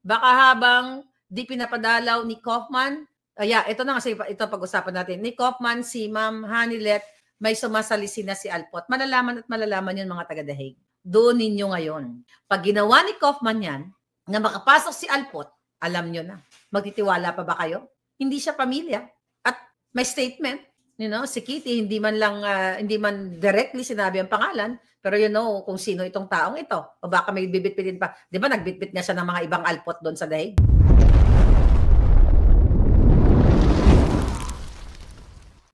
Baka habang di pinapadalaw ni Kaufman, ito na kasi ito pag-usapan natin. Ni Kaufman, si Ma'am Hanilet, may sumasalisi na si Alpot. Malalaman at malalaman yun mga taga-Dahig. Doon ninyo ngayon. Pag ginawa ni Kaufman yan, na makapasok si Alpot, alam nyo na. Magtitiwala pa ba kayo? Hindi siya pamilya. At may statement, si Kitty, hindi man directly sinabi ang pangalan, pero kung sino itong taong ito. O baka may bibit-bitin pa. Di ba nagbitbit nga siya ng mga ibang Alpot doon sa Dahig?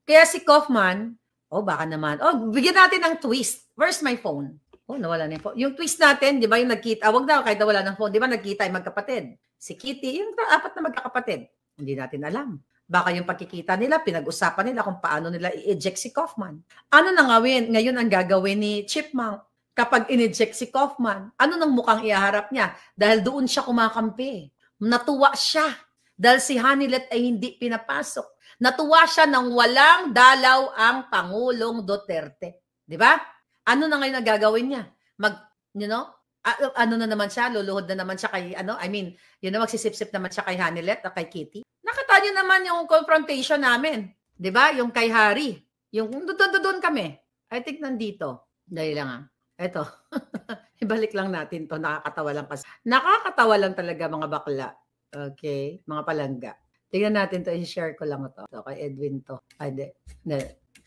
Kaya si Kaufman, baka naman. Bigyan natin ng twist. Where's my phone? Nawala na yung phone. Yung twist natin, di ba yung nagkita, wag na kahit wala ng phone, di ba nagkita yung magkapatid? Si Kitty, yung 4 na magkakapatid. Hindi natin alam. Baka yung pagkikita nila, pinag-usapan nila kung paano nila i-eject si Kaufman. Ano na ngayon ang gagawin ni Chipmunk kapag in-eject si Kaufman? Ano nang mukhang ihaharap niya? Dahil doon siya kumakampi. Natuwa siya dahil si Hanilet ay hindi pinapasok. Natuwa siya nang walang dalaw ang Pangulong Duterte. Di ba? Ano na ngayon ang gagawin niya? Ano na naman siya? Luluhod na naman siya kay, magsisip-sip naman siya kay Hanilet at kay Kitty. Nakita niyo naman yung confrontation namin. Di ba? Yung kay Harry. Yung doon kami. I think nandito. Dahil lang Ito. Ibalik lang natin to. Nakakatawa lang kasi. Nakakatawa lang talaga mga bakla. Okay? Mga palangga. Tingnan natin to. I-share ko lang ito. Kay Edwin to.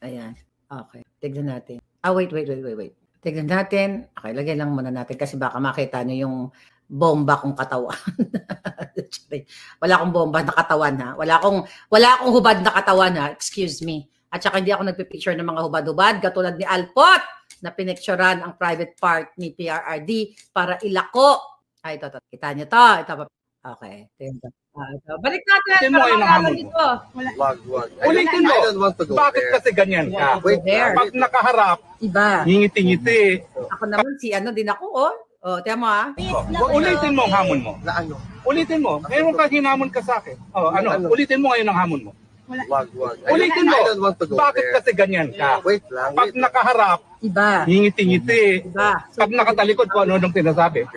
Ayan. Okay. Tignan natin. Wait. Tignan natin. Okay, lagay lang muna natin kasi baka makita nyo yung bomba kong katawan. Wala akong bomba na katawan ha. Wala akong hubad na katawan ha. Excuse me. At saka hindi ako nagpipicture ng mga hubad-hubad katulad ni Alpot na pinicturean ang private part ni PRRD para ilako. Ito. Kita nyo to. Ito. Okay. Ito. Balik natin. Wag. Ulitin mo. Bakit kasi ganyan ka? Pag nakaharap, iba. ngingiti-ngiti. Ako naman din ako. Tiyan mo Ulitin mo ang hamon mo. Na ano? Ulitin mo. Ngayon ka hinamon ka sa akin. Ulitin mo ngayon ang hamon mo. Wag. Ulitin mo. Bakit kasi ganyan ka? Wait lang. Pag nakaharap, iba. ngingiti-ngiti. Iba. Pag nakatalikod kung ano nung tinasabi.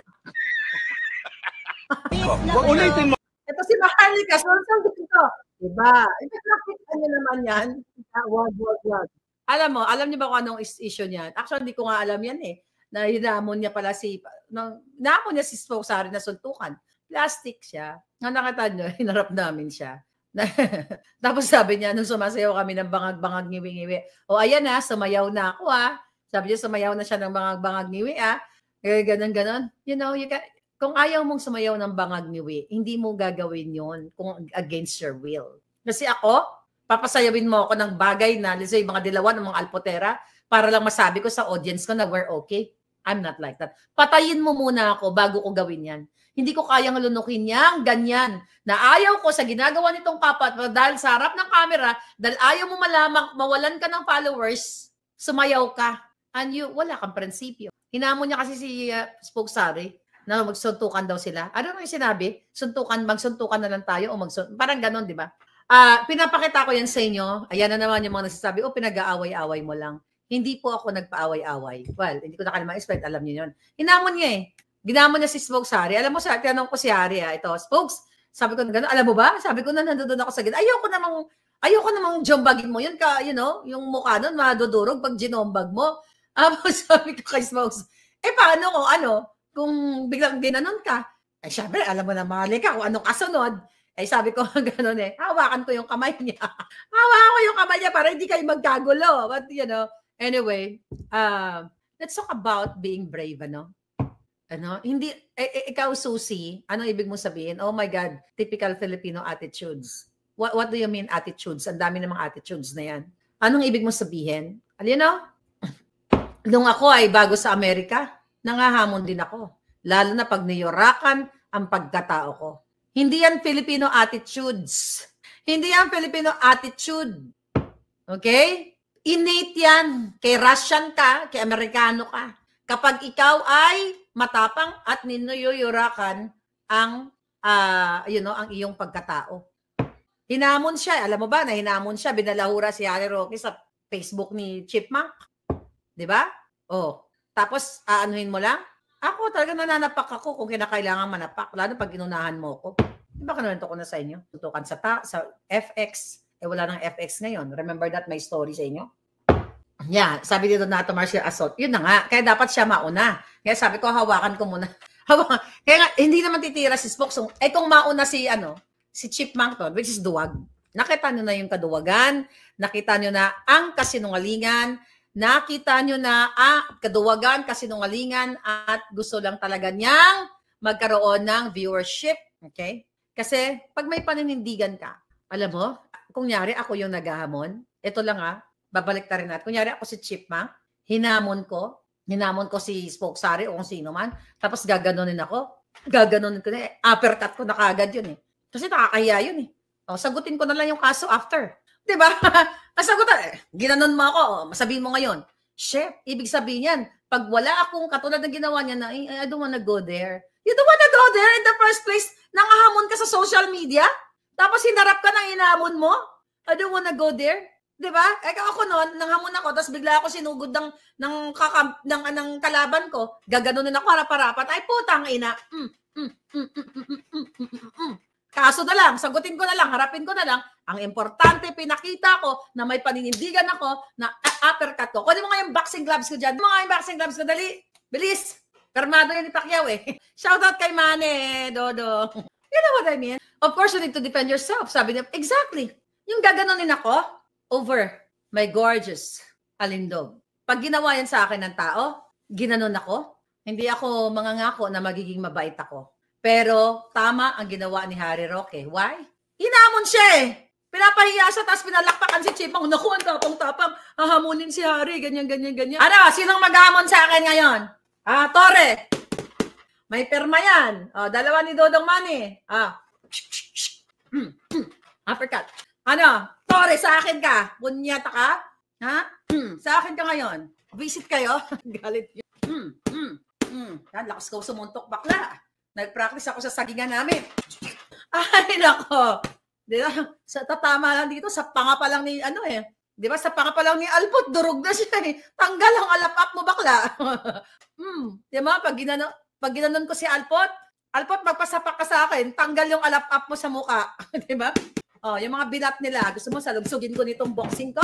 Ulitin mo. Ito si Maharlika. Sabi dito. Diba? Nakita niyo naman yan. Wag. Alam niyo ba kung anong issue niyan? Actually, hindi ko nga alam yan na hinamon niya pala hinamon niya si Spokesari na suntukan. Plastic siya. Nakita niyo, hinarap namin siya. Tapos sabi niya, nung sumasayaw kami ng bangag-bangag ngiwi-ngiwi. Ayan sumayaw na ako Sabi niya, sumayaw na siya ng bangag-bangag ngiwi Ganon. Kung ayaw mong sumayaw ng bangag ngiwi, hindi mo gagawin yon kung against your will. Kasi ako, papasayawin mo ako ng bagay na, let's say, mga dilawan, ng mga alpotera, para lang masabi ko sa audience ko na we're okay. I'm not like that. Patayin mo muna ako bago ko gawin yan. Hindi ko kayang lunukin yang ganyan. Na ayaw ko sa ginagawa nitong kapat dahil sa harap ng camera, dahil ayaw mo mawalan ka ng followers, sumayaw ka. And wala kang prinsipyo. Hinamon niya kasi si Spokesari na magsuntukan daw sila. Ano yung sinabi? Magsuntukan na lang tayo o parang ganon, di ba? Pinapakita ko yan sa inyo. Ayan na naman yung mga nagsasabi, pinag-aaway-away mo lang. Hindi po ako nagpa-away-away. Well, hindi ko na kailangan ma-expect. Alam niyo yun. Hinamon niya Ginamon niya si Spokes Hari. Alam mo, tinanong ko si Hari ito, Spokes, sabi ko na gano'n, alam mo ba? Sabi ko na nandoon ako sa gitna. Ayoko namang jombagin mo yun yung mukha nun, madudurog pag ginombag mo. Sabi ko kay Spokes, paano kung biglang ginanon ka? Syempre, alam mo na mali ka kung anong kasunod. Sabi ko gano'n hawakan ko yung kamay niya. Hawakan ko yung kamay niya para hindi kayo magkagulo. But, anyway, let's talk about being brave, Hindi, ikaw, Susie, anong ibig mong sabihin? Oh my God, typical Filipino attitudes. What do you mean attitudes? Ang dami namang attitudes na yan. Anong ibig mong sabihin? Nung ako ay bago sa Amerika, nangahamon din ako. Lalo na pag niyorakan ang pagkatao ko. Hindi yan Filipino attitudes. Hindi yan Filipino attitude. Okay? Innate yan. Kay Russian ka, kay Amerikano ka. Kapag ikaw ay matapang at ninuyurakan ang ang iyong pagkatao. Hinamon siya. Alam mo ba na hinamon siya? Binalahura si Harry Roque sa Facebook ni Chipmunk. 'Di ba? Tapos aanuhin mo lang. Ako talaga nananapak ako kung kinakailangan manapak. Lalo pag inunahan mo ko. Di ba kanunento ko na sa inyo? Tutukan sa FX. Wala nang FX ngayon. Remember that my story sa inyo? Yeah, sabi dito na martial assault. Yun na nga. Kaya dapat siya mauna. Kaya sabi ko, hawakan ko muna. Kaya nga, hindi naman titira si Spokesong. Kung mauna si Chipmunk to, which is duwag. Nakita nyo na yung kaduwagan. Nakita nyo na ang kasinungalingan. Nakita nyo na kaduwagan, kasinungalingan, at gusto lang talaga niyang magkaroon ng viewership. Okay? Kasi pag may paninindigan ka, alam mo, kunyari ako yung naghahamon, ito lang babalik ta rin natin. Kunyari ako si Chipmunk, hinamon ko si Spokesari o kung sino man, tapos gaganunin ko na, uppercut ko na kagad yun eh. Kasi nakakahiya yun eh. O, sagutin ko na lang yung kaso after. Diba? Nasagutan, ginanon mo ako, masabihin mo ngayon, chef, ibig sabihin yan, pag wala akong katulad ng ginawa niya na, I don't wanna go there. You don't wanna go there in the first place, nangahamon ka sa social media, tapos hinarap ka ng inahamon mo, I don't wanna go there. Diba? Ako noon, nanghamon ako, tapos bigla ako sinugod ng kalaban ko, gaganunin ako harap-harapan, ay putang ina, kaso na lang, sagutin ko na lang, harapin ko na lang. Ang importante, pinakita ko na may paninindigan ako na uppercut ko. Kunin mo nga yung boxing gloves ko dyan. Mga yung boxing gloves ko, dali. Bilis. Permado yun ni Pacquiao eh. Shoutout kay Manny, Dodo. You know what I mean? Of course, you need to defend yourself. Sabi niya, exactly. Yung gaganunin ako over my gorgeous alindog. Pag ginawa yan sa akin ng tao, ginanon ako. Hindi ako mangangako na magiging mabait ako. Pero tama ang ginawa ni Harry Roque. Why? Hinamon siya eh. Pinapahiya siya, tapos pinalakpakan si Chipmunk. Naku, ang tapang-tapang. Hahamunin si Harry, ganyan. Ano, sinong maghamon sa akin ngayon? Torre. May perma yan. Dalawa ni Dodong Manny. Uppercut. Ano, Torre, sa akin ka. Bunyata ka? Ha? Sa akin ka ngayon. Visit kayo. Galit yun. Yan, lakas ko sumuntok bakla. Nag-practice ako sa sagingan namin. Ay, nako. Diba? Tatama lang dito, sa panga pa lang ni, Di ba, sa panga pa lang ni Alpot, durog na siya eh. Tanggal ang alap-up mo, bakla. Di ba, pag ginanon ko si Alpot, magpasapak ka sa akin, tanggal yung alap-up mo sa muka. Di ba? Yung mga binat nila, gusto mo salugsugin ko nitong boxing ko?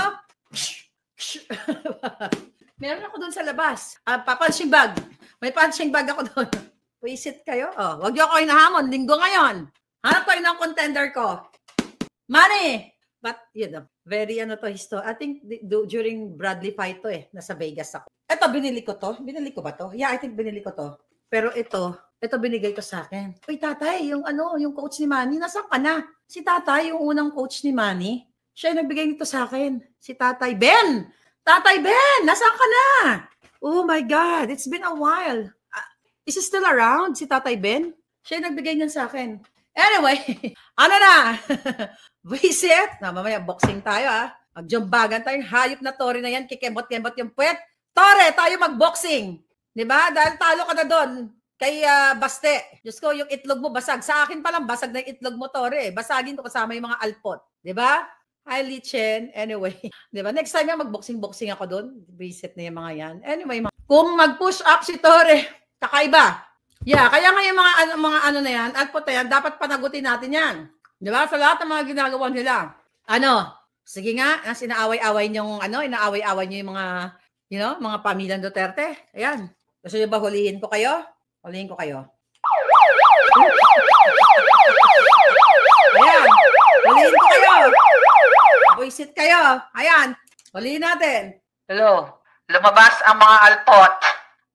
Meron ako doon sa labas. Punching bag. May punching bag ako doon. Visit kayo? Wag niyo ako hinahamon. Linggo ngayon. Hanap kayo ng contender ko. Money! But, very history. I think during Bradley fight to nasa Vegas ako. Ito, binili ko to. Binili ko ba to? Yeah, I think binili ko to. Pero ito binigay ko sa akin. Uy, tatay, yung coach ni Manny, nasaan ka na? Si tatay, yung unang coach ni Manny, siya yung nagbigay nito sa akin. Si Tatay Ben! Tatay Ben! Nasaan ka na? Oh my God, it's been a while. Is he still around, si Tatay Ben? Siya yung nagbigay niyan sa akin. Anyway, ano na? Visit. Mamaya, boxing tayo Magjumbagan tayo. Hayop na Torre na yan. Kikembot-kembot yung puwet. Torre, tayo mag-boxing. Diba? Dahil talo ka na doon kay Baste. Diyos ko, yung itlog mo basag. Sa akin pa lang, basag na yung itlog mo, Torre. Basagin ko kasama yung mga alpot. Diba? Hi, Lichen. Anyway. Diba? Next time mag-boxing ako doon. Visit na yung mga yan. Anyway, kung mag-push up si Torre, kakaiba. Yeah, kaya nga yung mga ano na yan, alpot na yan, dapat panagutin natin yan. Di ba? Sa lahat ng mga ginagawa nila. Sige nga, inaaway-away niyo yung mga, mga pamilyang Duterte. Ayan. Gusto niyo ba hulihin ko kayo? Hulihin ko kayo. Ayan. Hulihin ko kayo. Visit kayo. Ayan. Hulihin natin. Hello. Lumabas ang mga alpot.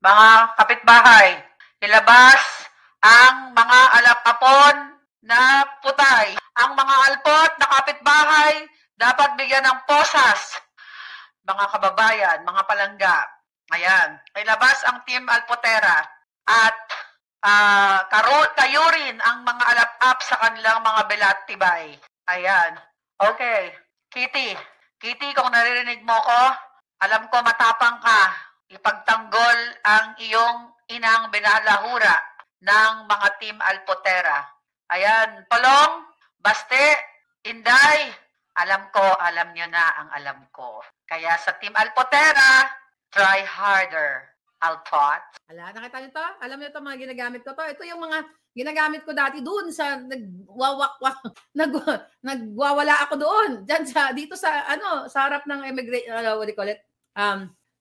Mga kapitbahay, ilabas ang mga alapapon na putay. Ang mga alpot na kapitbahay dapat bigyan ng posas. Mga kababayan, mga palangga. Ayan. Ilabas ang Team Alpotera at kayurin ang mga alap-up sa kanilang mga belatibay. Ayan. Okay. Kitty, kung naririnig mo ko, alam ko matapang ka. Ipagtanggol ang iyong inang binalahura ng mga Team Alpotera. Ayan, Palong, Baste, Inday, alam nyo na ang alam ko. Kaya sa Team Alpotera, try harder. I'll pot. Ala, nakita niyo to? Alam niyo to mga ginagamit ko to? Ito yung mga ginagamit ko dati doon sa nagwawala ako doon. Diyan dito sa sa harap ng immigration, what do you call it?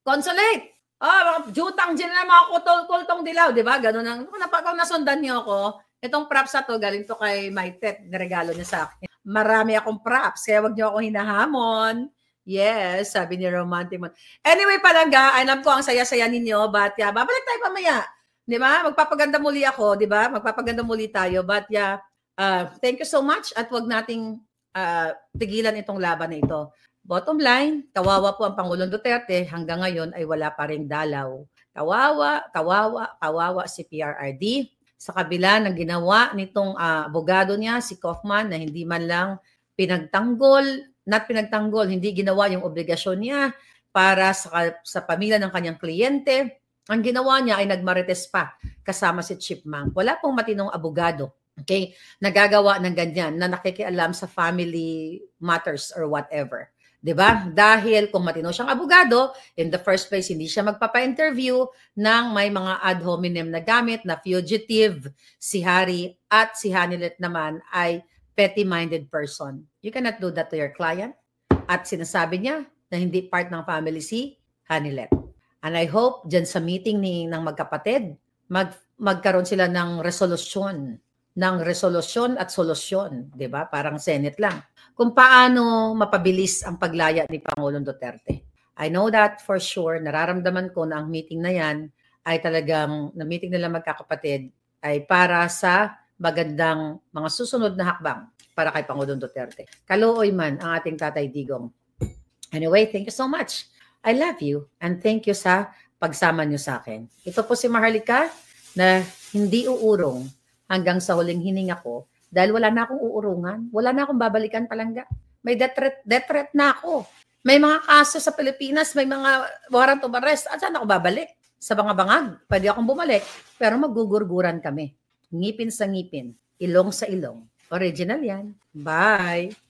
Consulate. Mga jutang dyan na mga kultong dilaw, di ba? Ganun ang, kung nasundan niyo ako, itong props na to, galing to kay Maitet, niregalo niya sa akin. Marami akong props, kaya wag niyo ako hinahamon. Yes, sabi ni Romantic Mon. Anyway, palangga, alam ko ang saya-saya ninyo, but babalik tayo pamaya. Di ba? Magpapaganda muli ako, di ba? Magpapaganda muli tayo, but thank you so much at wag nating tigilan itong laban na ito. Bottom line, kawawa po ang Pangulong Duterte, hanggang ngayon ay wala pa ring dalaw. Kawawa si PRRD. Sa kabila ng ginawa nitong abogado niya, si Kaufman, na hindi man lang hindi ginawa yung obligasyon niya para sa pamilya ng kanyang kliyente. Ang ginawa niya ay nagmarites pa kasama si Chipmunk. Wala pong matinong abogado, okay, nagagawa ng ganyan, na nakikialam sa family matters or whatever. Diba? Dahil kung matino siyang abogado, in the first place, hindi siya magpapa-interview ng may mga ad hominem na gamit na fugitive, si Harry at si Hanilet naman ay petty-minded person. You cannot do that to your client. At sinasabi niya na hindi part ng family si Hanilet. And I hope dyan sa meeting ng magkapatid, magkaroon sila ng resolusyon at solusyon, di ba? Parang Senate lang. Kung paano mapabilis ang paglaya ni Pangulong Duterte. I know that for sure, nararamdaman ko na ang meeting na yan ay talagang, na meeting nila magkakapatid, ay para sa magandang mga susunod na hakbang para kay Pangulong Duterte. Kaluoy man ang ating Tatay Digong. Anyway, thank you so much. I love you and thank you sa pagsama niyo sa akin. Ito po si Maharlika na hindi uurong hanggang sa huling hininga ko dahil wala na akong uurungan. Wala na akong babalikan, palangga. May death threat na ako. May mga kaso sa Pilipinas, may mga warrant of arrest. At saan ako babalik? Sa bangag. Pwede akong bumalik. Pero magugurguran kami. Ngipin sa ngipin. Ilong sa ilong. Original yan. Bye!